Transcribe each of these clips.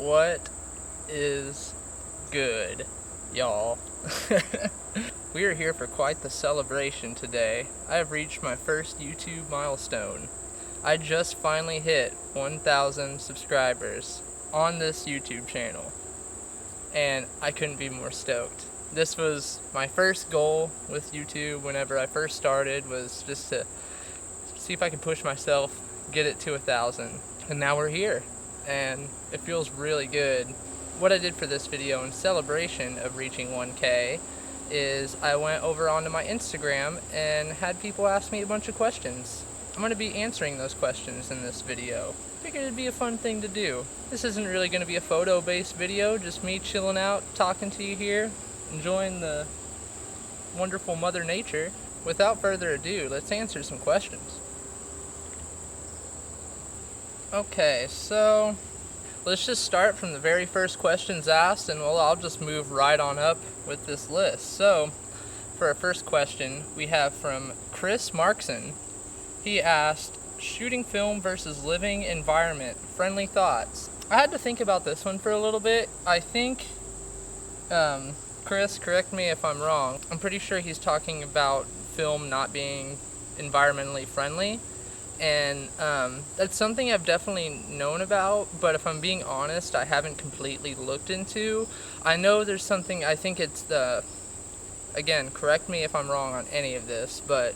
What is good, y'all? We are here for quite the celebration today. I have reached my first YouTube milestone. I just finally hit 1,000 subscribers on this YouTube channel, and I couldn't be more stoked. This was my first goal with YouTube whenever I first started, was just to see if I could push myself, get it to 1,000, and now we're here, and it feels really good. What I did for this video in celebration of reaching 1K is I went over onto my Instagram and had people ask me a bunch of questions. I'm going to be answering those questions in this video. Figured it'd be a fun thing to do. This isn't really going to be a photo-based video, just me chilling out, talking to you here, enjoying the wonderful Mother Nature. Without further ado, let's answer some questions. Okay, so let's just start from the very first questions asked, and I'll just move right on up with this list. So, for our first question, we have from Chris Markson. He asked, shooting film versus living environment, friendly thoughts. I had to think about this one for a little bit. I think, Chris, correct me if I'm wrong, I'm pretty sure he's talking about film not being environmentally friendly. And that's something I've definitely known about, but if I'm being honest, I haven't completely looked into. I know there's something, I think it's again, correct me if I'm wrong on any of this, but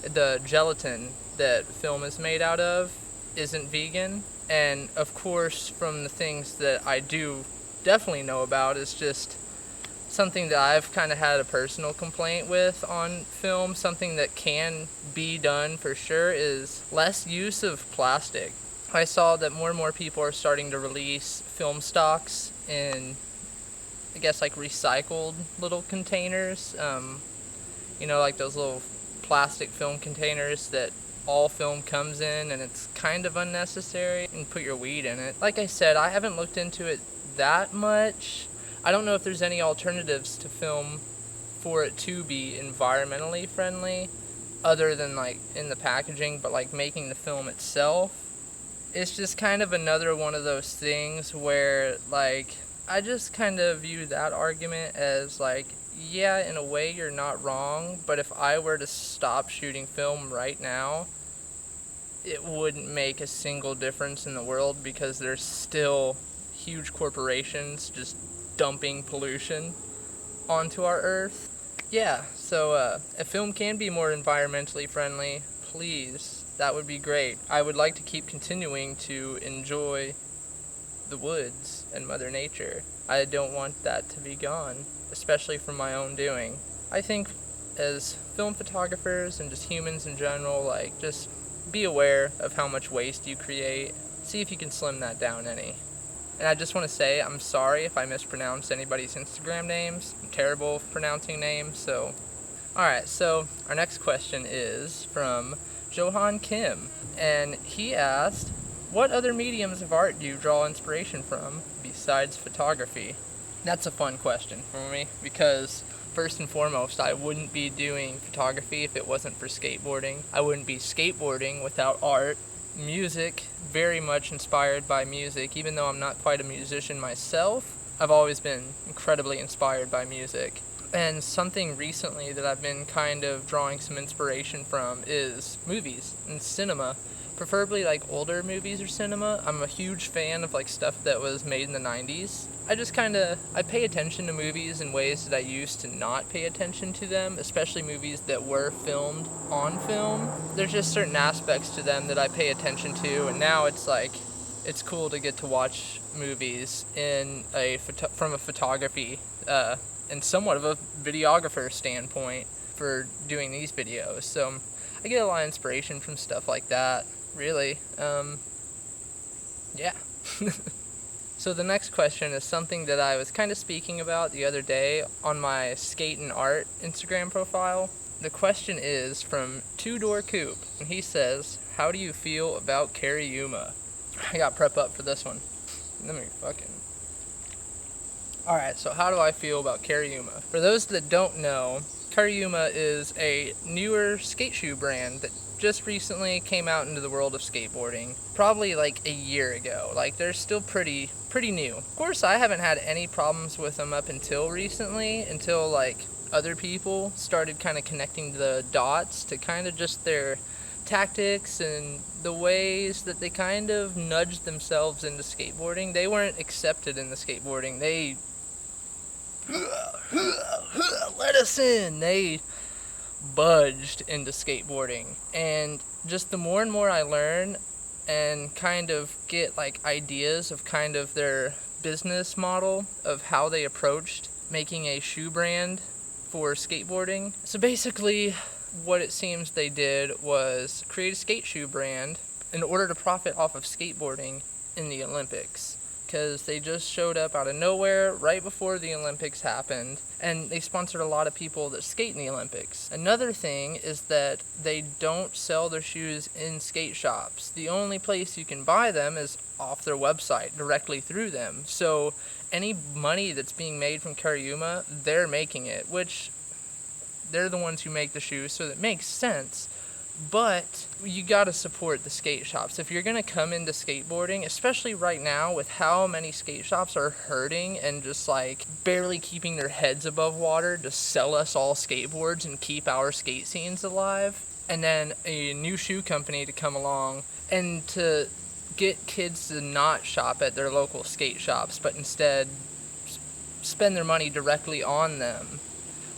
the gelatin that film is made out of isn't vegan. And of course, from the things that I do definitely know about, is just something that I've kind of had a personal complaint with on film. Something that can be done for sure is less use of plastic. I saw that more and more people are starting to release film stocks in, I guess, like recycled little containers. Like those little plastic film containers that all film comes in, and it's kind of unnecessary, and put your weed in it. Like I said, I haven't looked into it that much. I don't know if there's any alternatives to film for it to be environmentally friendly other than like in the packaging, but like making the film itself. It's just kind of another one of those things where like I just kind of view that argument as like, yeah, in a way you're not wrong, but if I were to stop shooting film right now, it wouldn't make a single difference in the world because there's still huge corporations just dumping pollution onto our earth. Yeah, so if film can be more environmentally friendly, please, that would be great. I would like to keep continuing to enjoy the woods and Mother Nature. I don't want that to be gone, especially from my own doing. I think as film photographers and just humans in general, like, just be aware of how much waste you create. See if you can slim that down any. And I just want to say, I'm sorry if I mispronounce anybody's Instagram names. I'm terrible at pronouncing names, so. Alright, so our next question is from Johan Kim. And he asked, what other mediums of art do you draw inspiration from besides photography? That's a fun question for me, because first and foremost, I wouldn't be doing photography if it wasn't for skateboarding. I wouldn't be skateboarding without art. Music, very much inspired by music. Even though I'm not quite a musician myself, I've always been incredibly inspired by music. And something recently that I've been kind of drawing some inspiration from is movies and cinema. Preferably like older movies or cinema. I'm a huge fan of like stuff that was made in the 90s. I pay attention to movies in ways that I used to not pay attention to them, especially movies that were filmed on film. There's just certain aspects to them that I pay attention to, and now it's like, it's cool to get to watch movies from a photography and somewhat of a videographer standpoint for doing these videos. So I get a lot of inspiration from stuff like that, really. Yeah. So the next question is something that I was kind of speaking about the other day on my Skate and Art Instagram profile. The question is from Two Door Coop, and he says, how do you feel about kariuma? I got prep up for this one. Alright, so how do I feel about kariuma? For those that don't know, kariuma is a newer skate shoe brand that just recently came out into the world of skateboarding, probably like a year ago. Like, they're still pretty new. Of course, I haven't had any problems with them up until recently, until like other people started kind of connecting the dots to kind of just their tactics and the ways that they kind of nudged themselves into skateboarding. They weren't accepted in the skateboarding. They let us in. They budged into skateboarding. And just the more and more I learn and kind of get like ideas of kind of their business model of how they approached making a shoe brand for skateboarding. So basically, what it seems they did was create a skate shoe brand in order to profit off of skateboarding in the Olympics. Because they just showed up out of nowhere right before the Olympics happened, and they sponsored a lot of people that skate in the Olympics. Another thing is that they don't sell their shoes in skate shops. The only place you can buy them is off their website, directly through them. So any money that's being made from Kariuma, they're making it, which they're the ones who make the shoes, so that makes sense. But you gotta support the skate shops. If you're gonna come into skateboarding, especially right now with how many skate shops are hurting and just like barely keeping their heads above water to sell us all skateboards and keep our skate scenes alive, and then a new shoe company to come along and to get kids to not shop at their local skate shops, but instead spend their money directly on them,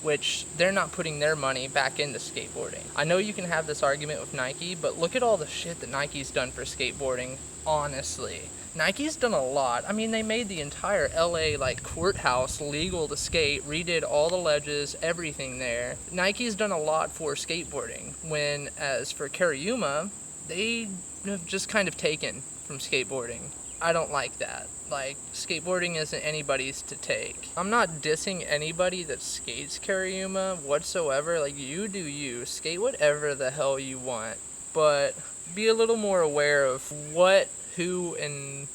which they're not putting their money back into skateboarding. I know you can have this argument with Nike, but look at all the shit that Nike's done for skateboarding, honestly. Nike's done a lot. I mean, they made the entire LA, like, courthouse legal to skate, redid all the ledges, everything there. Nike's done a lot for skateboarding, when, as for Kariuma, they have just kind of taken from skateboarding. I don't like that. Like, skateboarding isn't anybody's to take. I'm not dissing anybody that skates Kariuma whatsoever. Like, you do you. Skate whatever the hell you want. But be a little more aware of what, who, and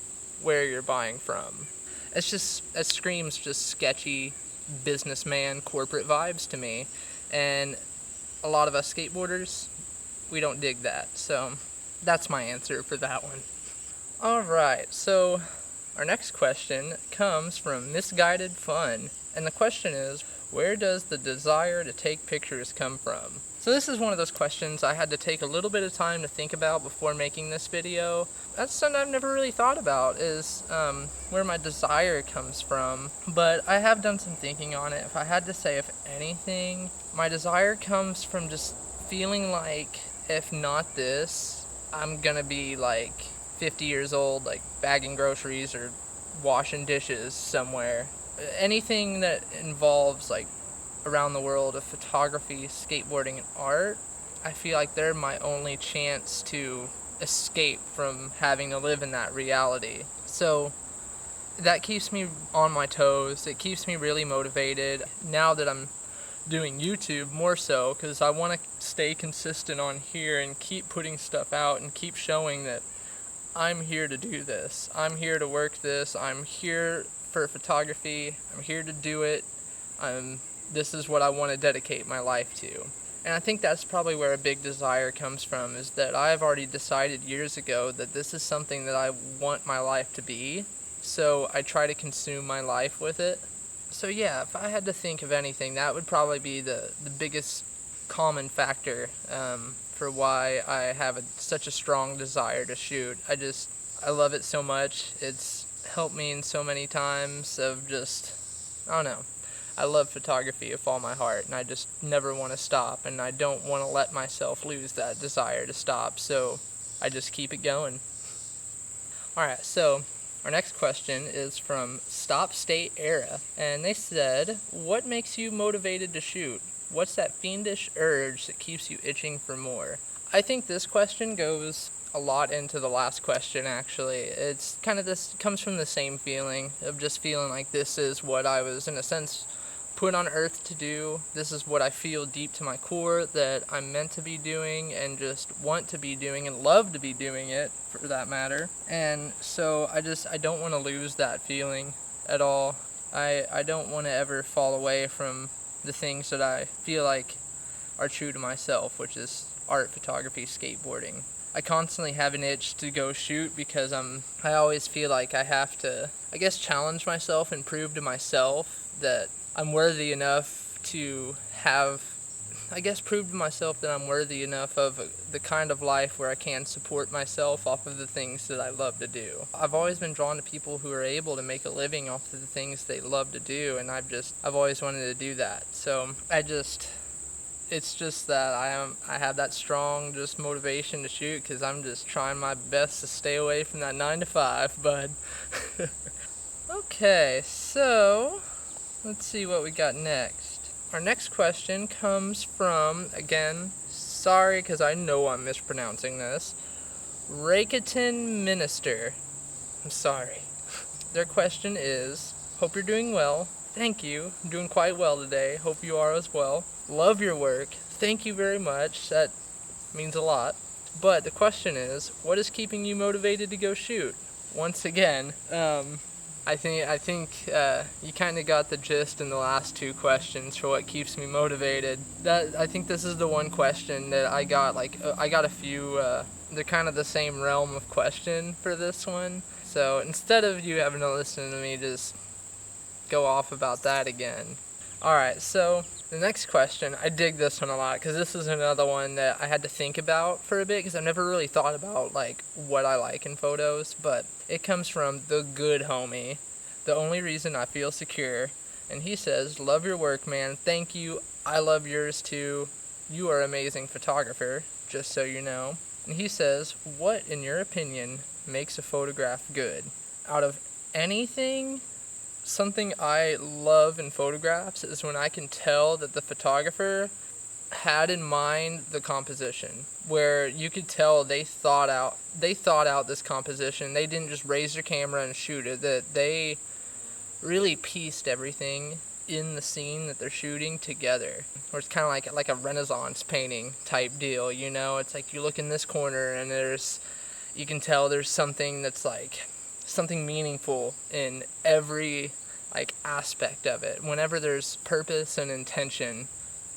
where you're buying from. It screams just sketchy businessman corporate vibes to me. And a lot of us skateboarders, we don't dig that. So that's my answer for that one. Alright, so our next question comes from misguidedfun, and the question is, where does the desire to take pictures come from? So this is one of those questions I had to take a little bit of time to think about before making this video. That's something I've never really thought about, is where my desire comes from, but I have done some thinking on it. If I had to say, if anything, my desire comes from just feeling like, if not this, I'm gonna be like 50 years old, like bagging groceries or washing dishes somewhere. Anything that involves like around the world of photography, skateboarding, and art, I feel like they're my only chance to escape from having to live in that reality. So that keeps me on my toes. It keeps me really motivated. Now that I'm doing YouTube more so, because I want to stay consistent on here and keep putting stuff out and keep showing that I'm here to do this. I'm here to work this. I'm here for photography. I'm here to do it. This is what I want to dedicate my life to. And I think that's probably where a big desire comes from, is that I've already decided years ago that this is something that I want my life to be. So I try to consume my life with it. So yeah, if I had to think of anything, that would probably be the biggest common factor for why I have such a strong desire to shoot. I love it so much. It's helped me in so many times of just, I don't know. I love photography with all my heart, and I just never want to stop, and I don't want to let myself lose that desire to stop, so I just keep it going. Alright, so our next question is from stopstateera, and they said, what makes you motivated to shoot? What's that fiendish urge that keeps you itching for more? I think this question goes a lot into the last question, actually. It's kind of comes from the same feeling of just feeling like this is what I was, in a sense, put on earth to do. This is what I feel deep to my core that I'm meant to be doing and just want to be doing and love to be doing it, for that matter. And so I don't want to lose that feeling at all. I don't want to ever fall away from the things that I feel like are true to myself, which is art, photography, skateboarding. I constantly have an itch to go shoot because I always feel like I have to, I guess, challenge myself and prove to myself that I'm worthy enough to have, I guess, prove to myself that I'm worthy enough of the kind of life where I can support myself off of the things that I love to do. I've always been drawn to people who are able to make a living off of the things they love to do, and I've always wanted to do that. So it's just that I have that strong just motivation to shoot because I'm just trying my best to stay away from that 9 to 5, bud. Okay, so let's see what we got next. Our next question comes from, again, sorry because I know I'm mispronouncing this, Reikiton Minister. I'm sorry. Their question is, hope you're doing well. Thank you. I'm doing quite well today. Hope you are as well. Love your work. Thank you very much. That means a lot. But the question is, what is keeping you motivated to go shoot? Once again, I think you kind of got the gist in the last two questions for what keeps me motivated. I think this is the one question that I got. I got a few. They're kind of the same realm of question for this one. So instead of you having to listen to me just go off about that again. Alright, so the next question, I dig this one a lot because this is another one that I had to think about for a bit because I've never really thought about like what I like in photos, but it comes from the good homie, the only reason I feel secure, and he says, love your work, man, thank you, I love yours too, you are an amazing photographer, just so you know. And he says, what in your opinion makes a photograph good? Out of anything, something I love in photographs is when I can tell that the photographer had in mind the composition, where you could tell they thought out this composition. They didn't just raise their camera and shoot it, that they really pieced everything in the scene that they're shooting together. Or it's kind of like a Renaissance painting type deal, you know? It's like you look in this corner and you can tell there's something that's like something meaningful in every like aspect of it. Whenever there's purpose and intention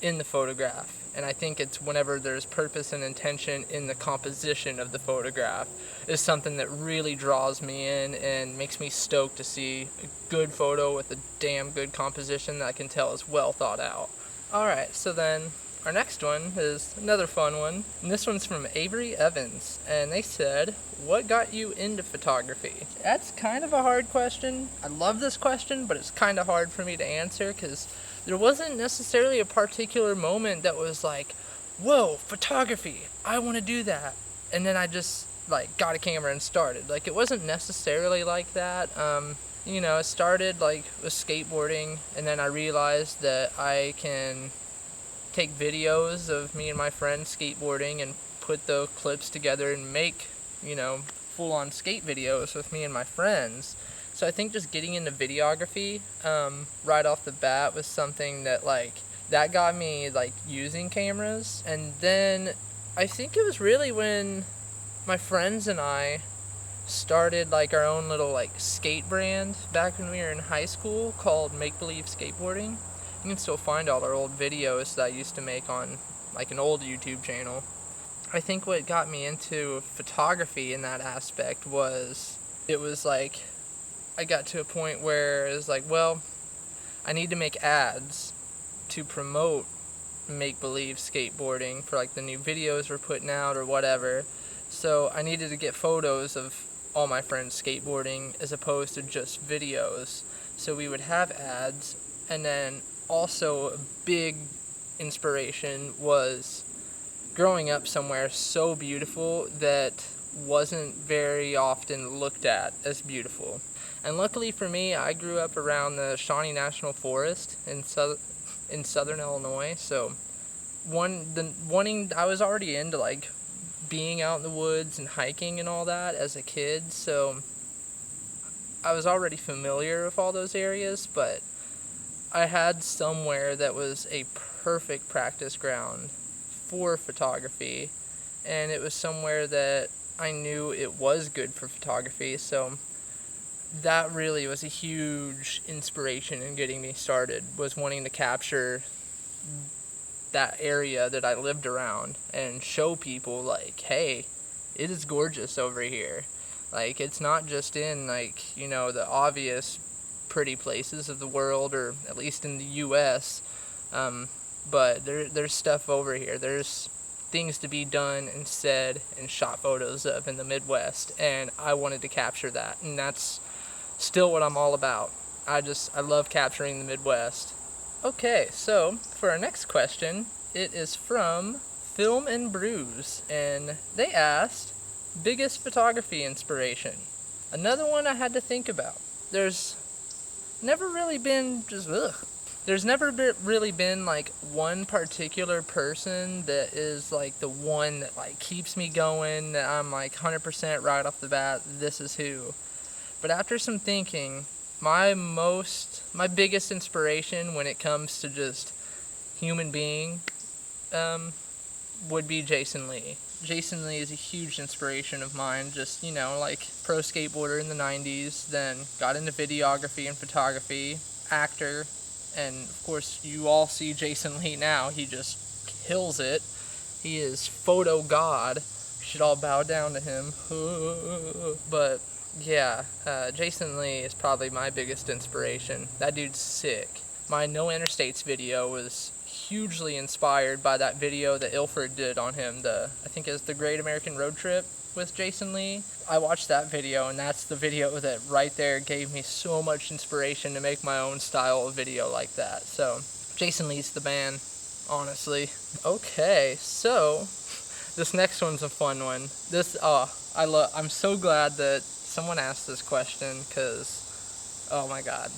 in the photograph. And I think it's whenever there's purpose and intention in the composition of the photograph is something that really draws me in and makes me stoked to see a good photo with a damn good composition that I can tell is well thought out. Alright, so then our next one is another fun one, and this one's from Avery Evans, and they said, what got you into photography? That's kind of a hard question. I love this question, but it's kind of hard for me to answer because there wasn't necessarily a particular moment that was like, whoa, photography, I want to do that. And then I just like got a camera and started. Like it wasn't necessarily like that. It started like with skateboarding, and then I realized that I can take videos of me and my friends skateboarding and put the clips together and make, full-on skate videos with me and my friends. So I think just getting into videography right off the bat was something that got me using cameras. And then I think it was really when my friends and I started our own little skate brand back when we were in high school called Make Believe Skateboarding. You can still find all our old videos that I used to make on an old YouTube channel. I think what got me into photography in that aspect was I got to a point where it was I need to make ads to promote Make Believe Skateboarding for the new videos we're putting out or whatever. So I needed to get photos of all my friends skateboarding as opposed to just videos. So we would have ads, and then also a big inspiration was growing up somewhere so beautiful that wasn't very often looked at as beautiful. And luckily for me, I grew up around the Shawnee National Forest in southern Illinois, so I was already into being out in the woods and hiking and all that as a kid, so I was already familiar with all those areas, but I had somewhere that was a perfect practice ground for photography, and it was somewhere that I knew it was good for photography, so that really was a huge inspiration in getting me started, was wanting to capture that area that I lived around and show people, like, hey, it is gorgeous over here. Like, it's not just in, like, you know, the obvious pretty places of the world, or at least in the U.S., but there's stuff over here. There's things to be done and said and shot photos of in the Midwest, and I wanted to capture that, and that's still what I'm all about. I love capturing the Midwest. Okay, so for our next question, it is from Film and Brews, and they asked, biggest photography inspiration. Another one I had to think about. There's never really been really been like one particular person that is like the one that like keeps me going, that I'm like 100% right off the bat, this is who. But after some thinking, my biggest inspiration when it comes to just human being would be Jason Lee. Jason Lee is a huge inspiration of mine, just, you know, like pro skateboarder in the 90s, then got into videography and photography, actor, and of course you all see Jason Lee now. He just kills it. He is photo god. You should all bow down to him. But yeah, Jason Lee is probably my biggest inspiration. That dude's sick. My No Interstates video was hugely inspired by that video that Ilford did on him, I think it's the Great American Road Trip with Jason Lee. I watched that video, and that's the video that right there gave me so much inspiration to make my own style of video like that. So Jason Lee's the man, honestly. Okay, so this next one's a fun one. I'm so glad that someone asked this question, because oh my god.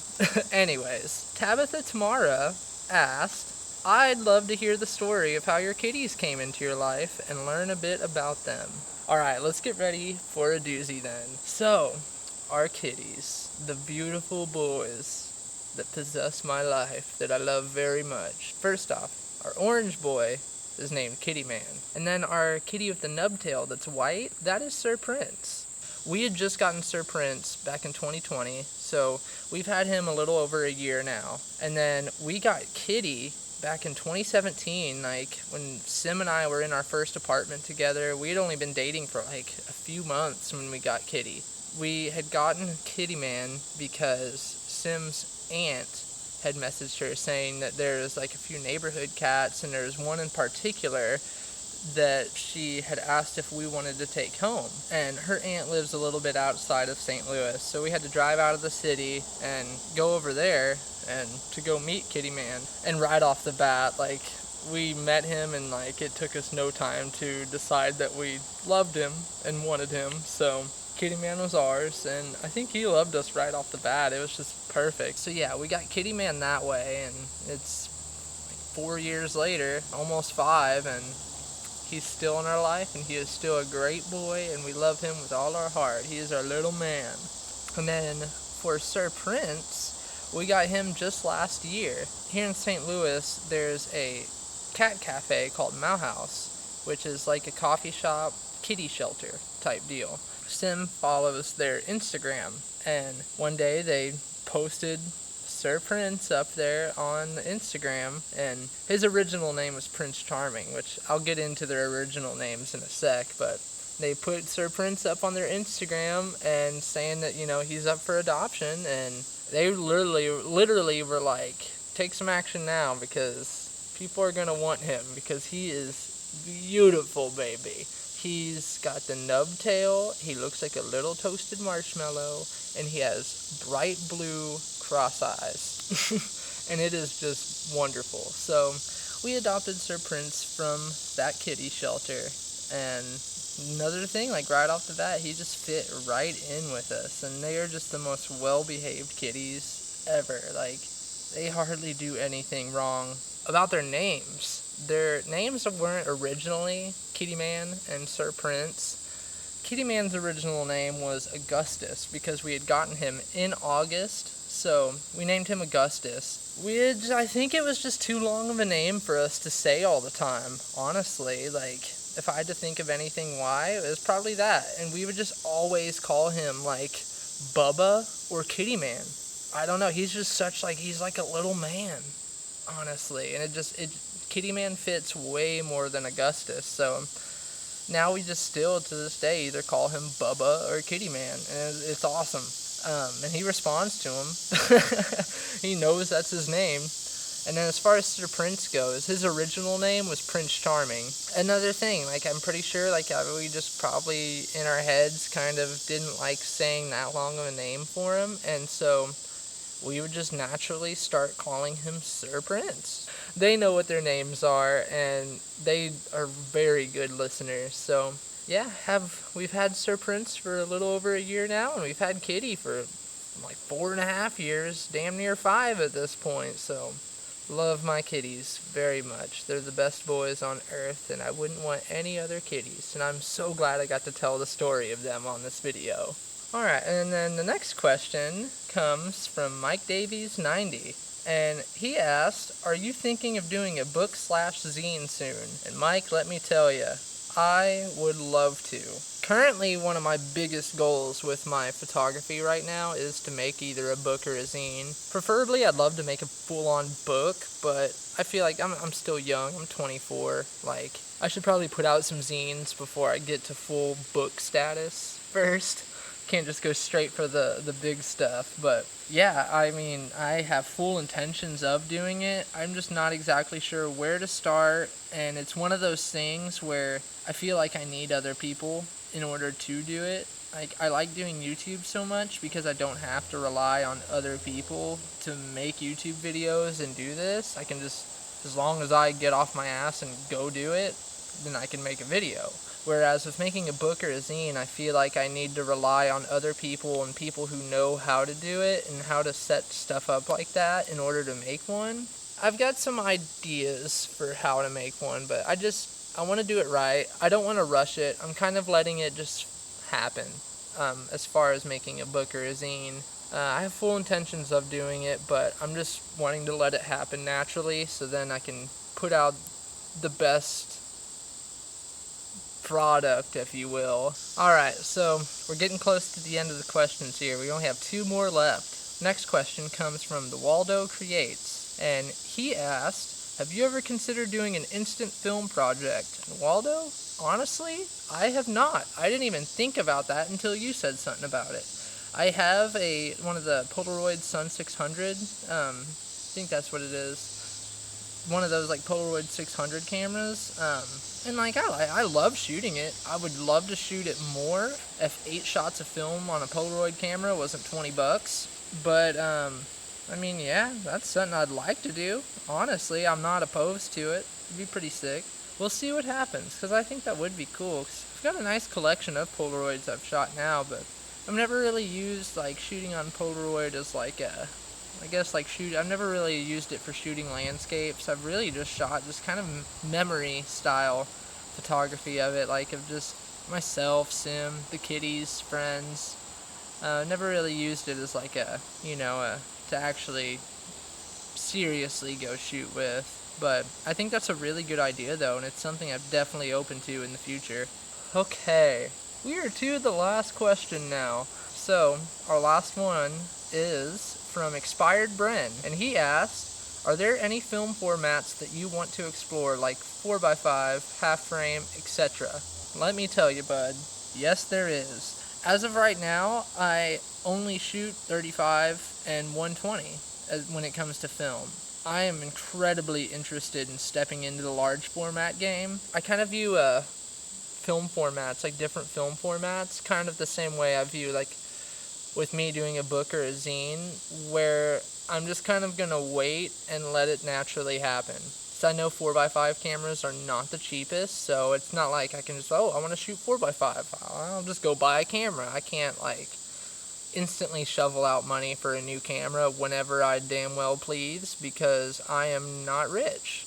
Anyways, Tabitha Tamara asked, I'd love to hear the story of how your kitties came into your life and learn a bit about them. Alright, let's get ready for a doozy then. So, our kitties, the beautiful boys that possess my life, that I love very much. First off, our orange boy is named Kitty Man. And then our kitty with the nub tail that's white, that is Sir Prince. We had just gotten Sir Prince back in 2020, so we've had him a little over a year now. And then we got Kitty back in 2017, like when Sim and I were in our first apartment together. We had only been dating for like a few months when we got Kitty. We had gotten Kitty Man because Sim's aunt had messaged her saying that there's like a few neighborhood cats, and there's one in particular that she had asked if we wanted to take home. And her aunt lives a little bit outside of St. Louis, so we had to drive out of the city and go over there and to go meet Kitty Man. And right off the bat, like, we met him, and like it took us no time to decide that we loved him and wanted him. So Kitty Man was ours, and I think he loved us right off the bat. It was just perfect. So yeah, we got Kitty Man that way, and it's like 4 years later, almost 5, and he's still in our life, and he is still a great boy, and we love him with all our heart. He is our little man. And then for Sir Prince, we got him just last year. Here in St. Louis, there's a cat cafe called Mow House, which is like a coffee shop, kitty shelter type deal. Sim follows their Instagram, and one day they posted Sir Prince up there on Instagram, and his original name was Prince Charming, which I'll get into their original names in a sec, but they put Sir Prince up on their Instagram and saying that, you know, he's up for adoption, and they literally were like, take some action now, because people are going to want him, because he is beautiful, baby. He's got the nub tail, he looks like a little toasted marshmallow, and he has bright blue cross eyes. And it is just wonderful. So we adopted Sir Prince from that kitty shelter, and another thing, like right off the bat, he just fit right in with us, and they are just the most well-behaved kitties ever. Like, they hardly do anything wrong. About their names weren't originally Kitty Man and Sir Prince. Kitty Man's original name was Augustus, because we had gotten him in August, so we named him Augustus. I think it was just too long of a name for us to say all the time, honestly. Like, if I had to think of anything why, it was probably that. And we would just always call him, like, Bubba or Kitty Man. I don't know, he's just he's like a little man, honestly. And Kitty Man fits way more than Augustus, so now we just still to this day either call him Bubba or Kitty Man, and it's awesome. And he responds to him. He knows that's his name. And then as far as Sir Prince goes, his original name was Prince Charming. Another thing, like I'm pretty sure we just probably in our heads kind of didn't like saying that long of a name for him, and so we would just naturally start calling him Sir Prince. They know what their names are, and they are very good listeners. So yeah, we've had Sir Prince for a little over a year now, and we've had Kitty for like 4.5 years, damn near 5 at this point. So love my kitties very much. They're the best boys on earth, and I wouldn't want any other kitties. And I'm so glad I got to tell the story of them on this video. Alright, and then the next question comes from Mike Davies 90. And he asked, are you thinking of doing a book/zine soon? And Mike, let me tell you, I would love to. Currently, one of my biggest goals with my photography right now is to make either a book or a zine. Preferably, I'd love to make a full-on book, but I feel like I'm still young. I'm 24. Like, I should probably put out some zines before I get to full book status first. Can't just go straight for the big stuff. But yeah, I mean, I have full intentions of doing it. I'm just not exactly sure where to start, and it's one of those things where I feel like I need other people in order to do it. Like, I like doing YouTube so much because I don't have to rely on other people to make YouTube videos and do this. I can just, as long as I get off my ass and go do it, then I can make a video. Whereas with making a book or a zine, I feel like I need to rely on other people and people who know how to do it and how to set stuff up like that in order to make one. I've got some ideas for how to make one, but I want to do it right. I don't want to rush it. I'm kind of letting it just happen as far as making a book or a zine. I have full intentions of doing it, but I'm just wanting to let it happen naturally so then I can put out the best product, if you will. Alright, so we're getting close to the end of the questions here. We only have 2 more left. Next question comes from the Waldo Creates, and he asked, have you ever considered doing an instant film project? And Waldo, honestly, I have not. I didn't even think about that until you said something about it. I have one of the Polaroid Sun 600, I think that's what it is. One of those like Polaroid 600 cameras, and like I love shooting it. I would love to shoot it more if 8 shots of film on a Polaroid camera wasn't $20. But I mean, yeah, that's something I'd like to do. Honestly, I'm not opposed to it. It'd be pretty sick. We'll see what happens, because I think that would be cool. Cause I've got a nice collection of Polaroids I've shot now, but I've never really used like shooting on Polaroid as like a, I've never really used it for shooting landscapes. I've really just shot just kind of memory style photography of it, like of just myself, Sim, the kitties, friends. Never really used it as like to actually seriously go shoot with. But I think that's a really good idea though, and it's something I'm definitely open to in the future. Okay, we are to the last question now. So, our last one is from Expired Bren, and he asked, are there any film formats that you want to explore, like 4x5, half frame, etc.? Let me tell you, bud, yes there is. As of right now, I only shoot 35 and 120 when it comes to film. I am incredibly interested in stepping into the large format game. I kind of view film formats, like different film formats, kind of the same way I view like with me doing a book or a zine, where I'm just kind of gonna wait and let it naturally happen. So I know 4x5 cameras are not the cheapest, so it's not like I can just, I want to shoot 4x5. I'll just go buy a camera. I can't like instantly shovel out money for a new camera whenever I damn well please, because I am not rich.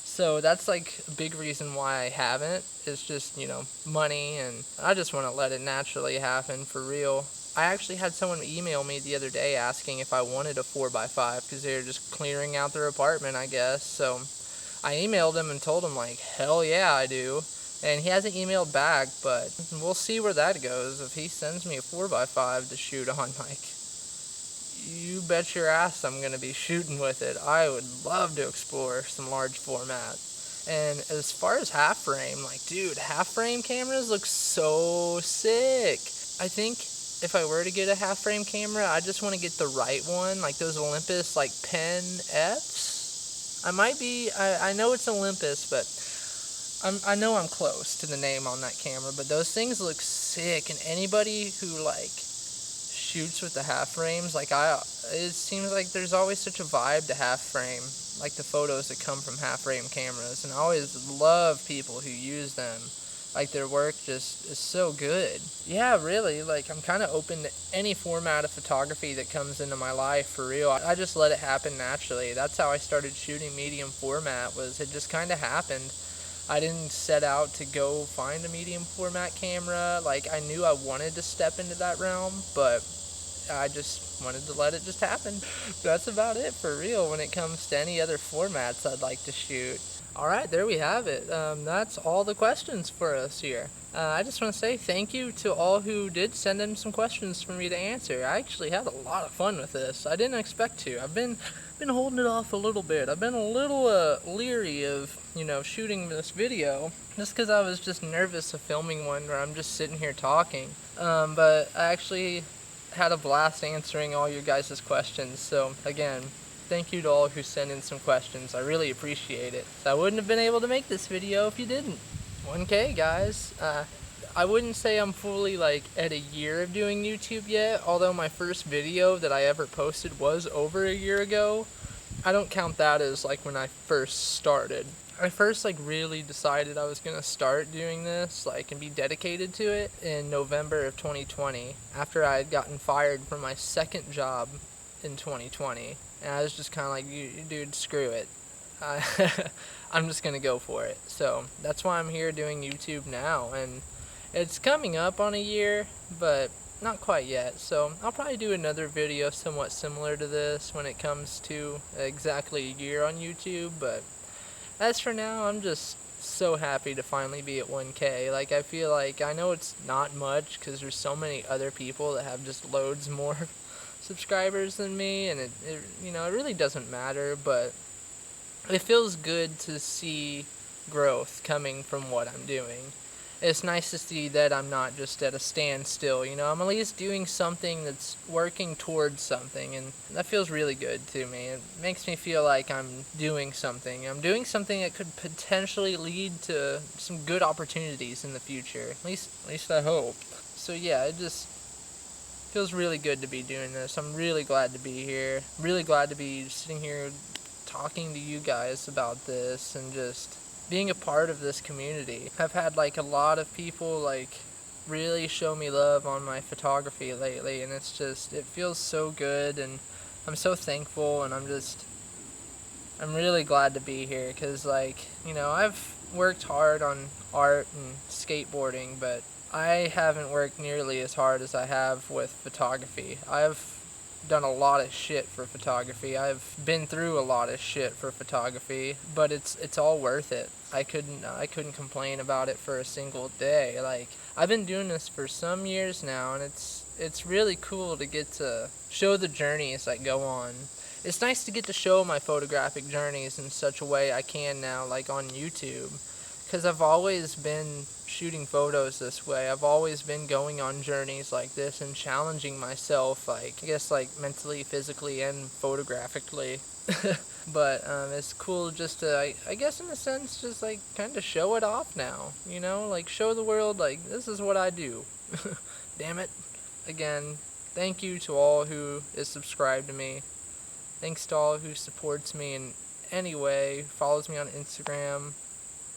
So that's like a big reason why I haven't, is just, money, and I just want to let it naturally happen for real. I actually had someone email me the other day asking if I wanted a 4x5 because they were just clearing out their apartment, I guess. So I emailed him and told him, like, hell yeah, I do. And he hasn't emailed back, but we'll see where that goes. If he sends me a 4x5 to shoot on, like, you bet your ass I'm going to be shooting with it. I would love to explore some large format. And as far as half frame, like, dude, half frame cameras look so sick. I think if I were to get a half frame camera, I just want to get the right one, like those Olympus, like, Pen Fs. I know it's Olympus, but I know I'm close to the name on that camera, but those things look sick, and anybody who, like, shoots with the half frames, like, it seems like there's always such a vibe to half frame, like the photos that come from half frame cameras, and I always love people who use them. Like, their work just is so good. Yeah, really, like, I'm kind of open to any format of photography that comes into my life, for real. I just let it happen naturally. That's how I started shooting medium format, was it just kind of happened. I didn't set out to go find a medium format camera. Like, I knew I wanted to step into that realm, but I just wanted to let it just happen. That's about it, for real, when it comes to any other formats I'd like to shoot. Alright, there we have it. That's all the questions for us here. I just want to say thank you to all who did send in some questions for me to answer. I actually had a lot of fun with this. I didn't expect to. I've been holding it off a little bit. I've been a little leery of, shooting this video, just because I was just nervous of filming one where I'm just sitting here talking. But I actually had a blast answering all your guys' questions. So again, thank you to all who sent in some questions. I really appreciate it. I wouldn't have been able to make this video if you didn't. 1K, guys. I wouldn't say I'm fully, like, at a year of doing YouTube yet, although my first video that I ever posted was over a year ago. I don't count that as, like, when I first started. I first, like, really decided I was going to start doing this, like, and be dedicated to it in November of 2020, after I had gotten fired from my second job in 2020. And I was just kind of like, dude, screw it. I'm just going to go for it. So that's why I'm here doing YouTube now. And it's coming up on a year, but not quite yet. So I'll probably do another video somewhat similar to this when it comes to exactly a year on YouTube. But as for now, I'm just so happy to finally be at 1K. Like, I feel like, I know it's not much because there's so many other people that have just loads more subscribers than me, and it really doesn't matter, but it feels good to see growth coming from what I'm doing. It's nice to see that I'm not just at a standstill, I'm at least doing something that's working towards something, and that feels really good to me. It makes me feel like I'm doing something. I'm doing something that could potentially lead to some good opportunities in the future. At least I hope. So yeah, it just feels really good to be doing this. I'm really glad to be here. Really glad to be sitting here talking to you guys about this and just being a part of this community. I've had, like, a lot of people, like, really show me love on my photography lately, and it feels so good, and I'm so thankful, and I'm really glad to be here, because, like, I've worked hard on art and skateboarding, but I haven't worked nearly as hard as I have with photography. I've done a lot of shit for photography. I've been through a lot of shit for photography, but it's all worth it. I couldn't complain about it for a single day. Like, I've been doing this for some years now, and it's really cool to get to show the journeys that go on. It's nice to get to show my photographic journeys in such a way I can now, like on YouTube, because I've always been shooting photos this way. I've always been going on journeys like this and challenging myself, like, I guess, like, mentally, physically, and photographically. But it's cool just to, I guess, in a sense, just, like, kind of show it off now, like, show the world, like, this is what I do. Damn it. Again, thank you to all who is subscribed to me. Thanks to all who supports me in any way, follows me on Instagram,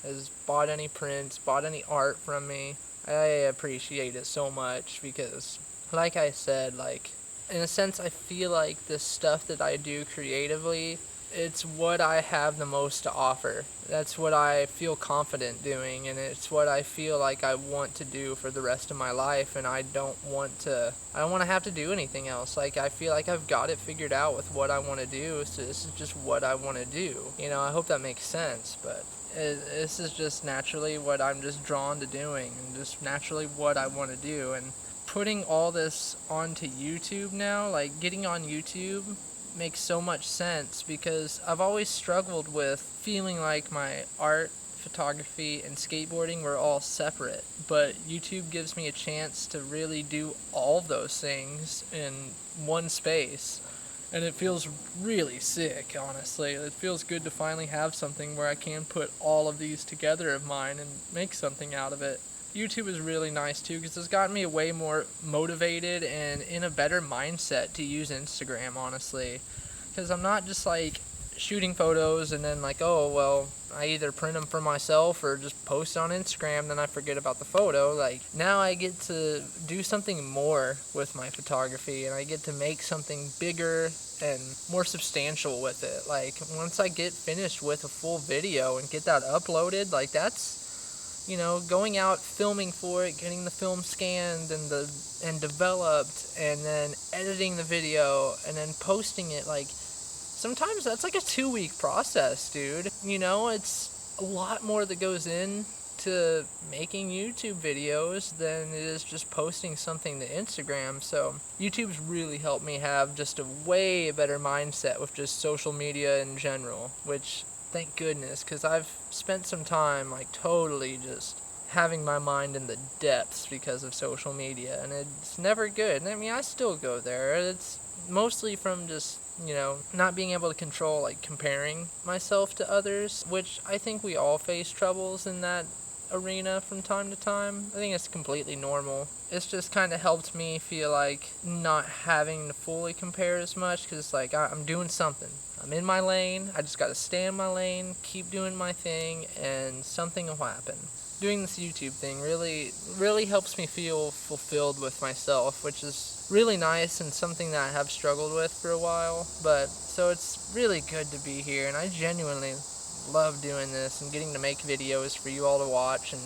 has bought any prints, bought any art from me. I appreciate it so much because, like I said, like, in a sense, I feel like the stuff that I do creatively, it's what I have the most to offer. That's what I feel confident doing, and it's what I feel like I want to do for the rest of my life, and I don't want to have to do anything else. Like, I feel like I've got it figured out with what I want to do, so this is just what I want to do. I hope that makes sense, but this is just naturally what I'm just drawn to doing, and just naturally what I want to do, and putting all this onto YouTube now, like getting on YouTube makes so much sense because I've always struggled with feeling like my art, photography, and skateboarding were all separate, but YouTube gives me a chance to really do all those things in one space, and it feels really sick, honestly. It feels good to finally have something where I can put all of these together of mine and make something out of it. YouTube is really nice too because it's gotten me way more motivated and in a better mindset to use Instagram, honestly, because I'm not just like shooting photos and then like, oh well, I either print them for myself or just post on Instagram, then I forget about the photo. Like, now I get to do something more with my photography, and I get to make something bigger and more substantial with it. Like, once I get finished with a full video and get that uploaded, like, that's, you know, going out filming for it, getting the film scanned and developed, and then editing the video and then posting it. Like, sometimes that's like a 2-week process, dude. You know, it's a lot more that goes into making YouTube videos than it is just posting something to Instagram. So YouTube's really helped me have just a way better mindset with just social media in general, which, thank goodness, because I've spent some time like totally just having my mind in the depths because of social media, and it's never good. I mean, I still go there. It's mostly from just, you know, not being able to control, like, comparing myself to others, which I think we all face troubles in that arena from time to time. I think it's completely normal. It's just kind of helped me feel like not having to fully compare as much, because it's like I'm doing something. I'm in my lane. I just got to stay in my lane, keep doing my thing, and something will happen. Doing this YouTube thing really helps me feel fulfilled with myself, which is really nice and something that I have struggled with for a while. But so it's really good to be here, and I genuinely love doing this and getting to make videos for you all to watch, and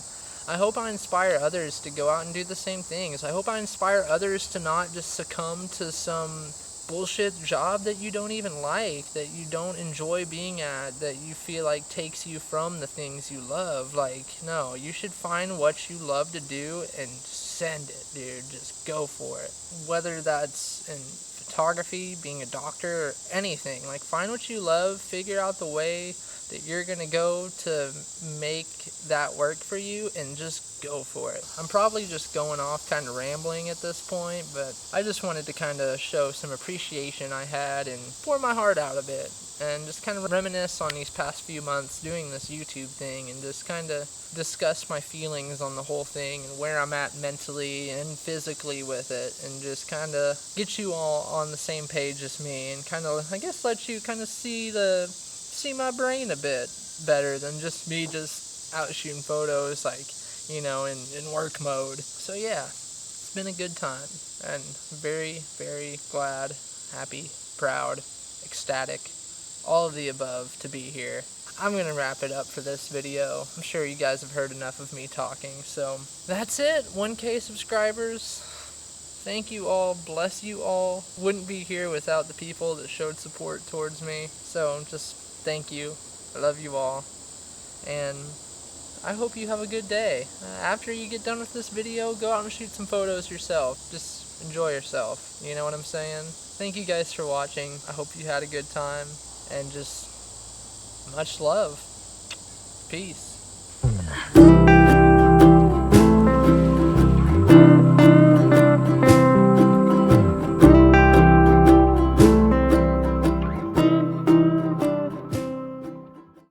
I hope I inspire others to go out and do the same things. I hope I inspire others to not just succumb to some bullshit job that you don't even like, that you don't enjoy being at, that you feel like takes you from the things you love. Like, no, you should find what you love to do and send it, dude. Just go for it. Whether that's in photography, being a doctor, or anything. Like, find what you love, figure out the way that you're gonna go to make that work for you, and just go for it. I'm probably just going off kind of rambling at this point, but I just wanted to kind of show some appreciation I had and pour my heart out a bit and just kind of reminisce on these past few months doing this YouTube thing, and just kind of discuss my feelings on the whole thing and where I'm at mentally and physically with it, and just kind of get you all on the same page as me, and kind of, I guess, let you kind of see my brain a bit better than just me just out shooting photos, like, you know, in work mode. So yeah, it's been a good time, and very, very glad, happy, proud, ecstatic, all of the above to be here. I'm gonna wrap it up for this video. I'm sure you guys have heard enough of me talking, so that's it. 1K subscribers. Thank you all, bless you all. Wouldn't be here without the people that showed support towards me, so just thank you. I love you all, and I hope you have a good day. After you get done with this video, go out and shoot some photos yourself. Just enjoy yourself, you know what I'm saying? Thank you guys for watching. I hope you had a good time, and just much love. Peace.